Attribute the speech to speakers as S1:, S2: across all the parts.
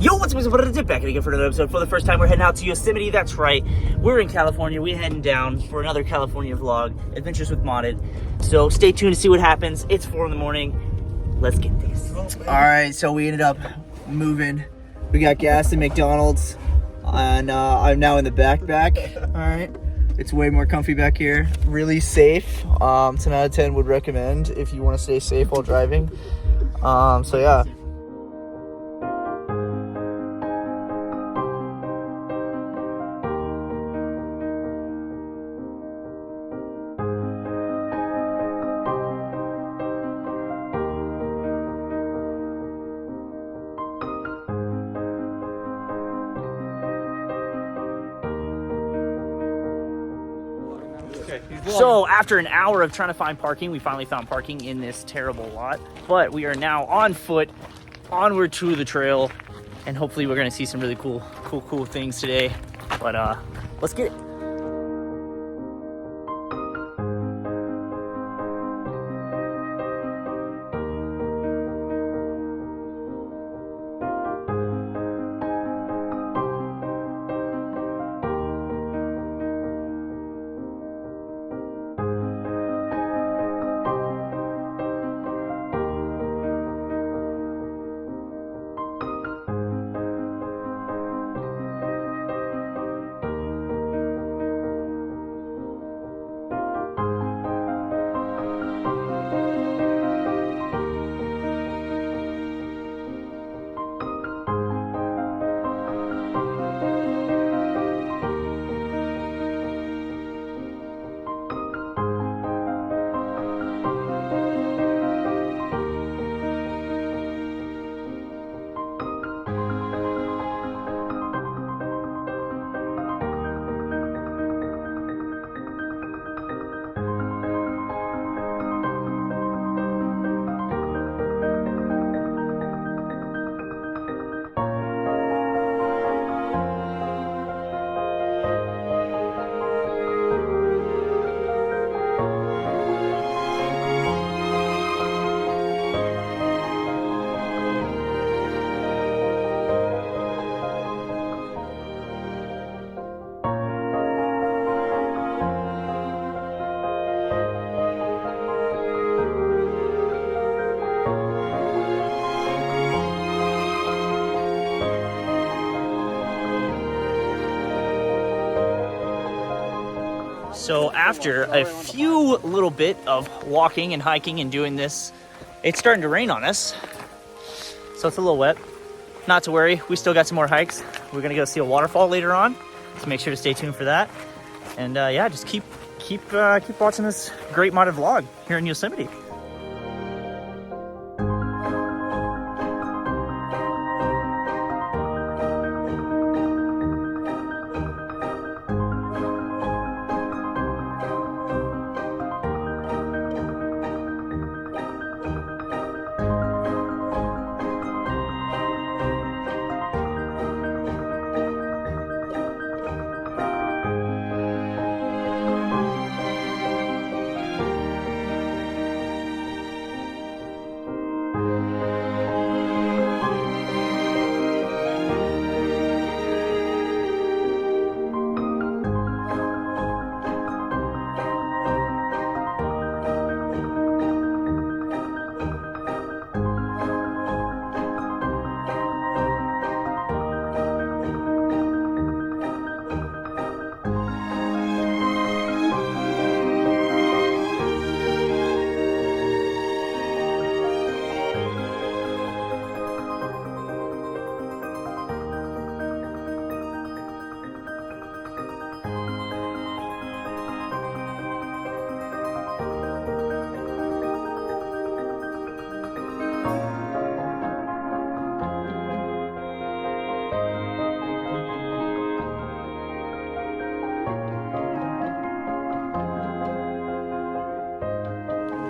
S1: Yo, what's up, ModdedHands? Back again for another episode. For the first time, we're heading out to Yosemite. That's right, we're in California. We're heading down for another California vlog, Adventures with Modded. So stay tuned to see what happens. It's 4 in the morning. Let's get this. All right, so we ended up moving. We got gas at McDonald's, and I'm now in the backpack. All right, it's way more comfy back here. Really safe. 10 out of 10 would recommend if you want to stay safe while driving. So yeah. So after an hour of trying to find parking, we finally found parking in this terrible lot. But we are now on foot, onward to the trail, and hopefully we're gonna see some really cool things today. But let's get it. So after a few little bit of walking and hiking and doing this, it's starting to rain on us. So it's a little wet. Not to worry, we still got some more hikes. We're gonna go see a waterfall later on, so make sure to stay tuned for that. And yeah, just keep watching this great modded vlog here in Yosemite.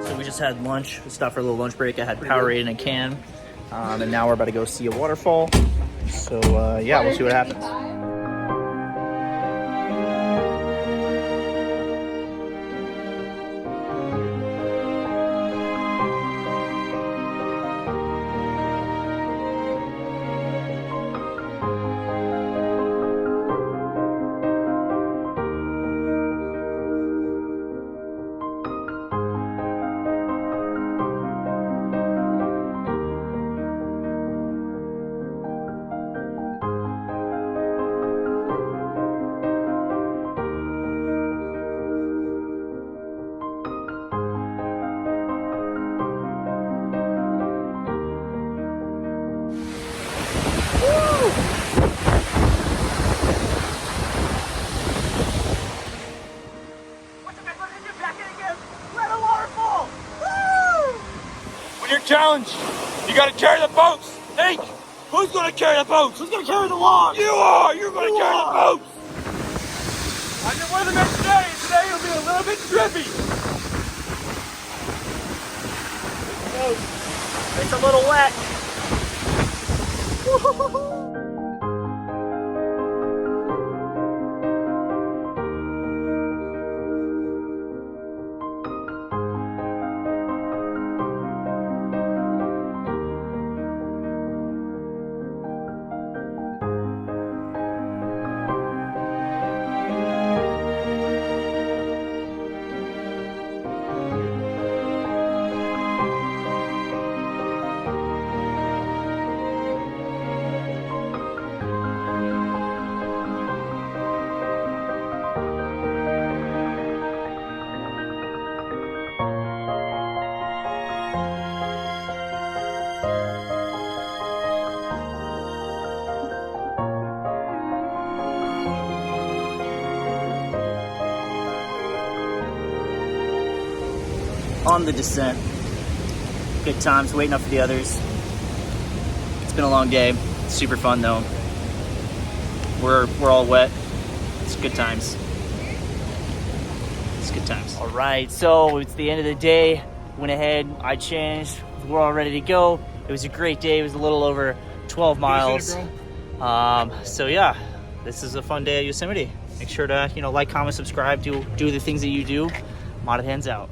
S1: So we just had lunch. We stopped for a little lunch break. I had Powerade in a can. And now we're about to go see a waterfall. So yeah, we'll see what happens.
S2: challenge. You gotta carry the boats. Think. Who's gonna carry the boats? Who's gonna carry the log? You are. You're gonna carry the boats. I'm your weatherman today. Today it'll be a little bit drippy.
S1: It's a little wet. On the descent. Good times, waiting up for the others. It's been a long day. Super fun though. We're all wet. It's good times. It's good times. All right, so it's the end of the day. Went ahead, I changed. We're all ready to go. It was a great day. It was a little over 12 miles. So yeah, this is a fun day at Yosemite. Make sure to like, comment, subscribe, do the things that you do. ModdedHands out.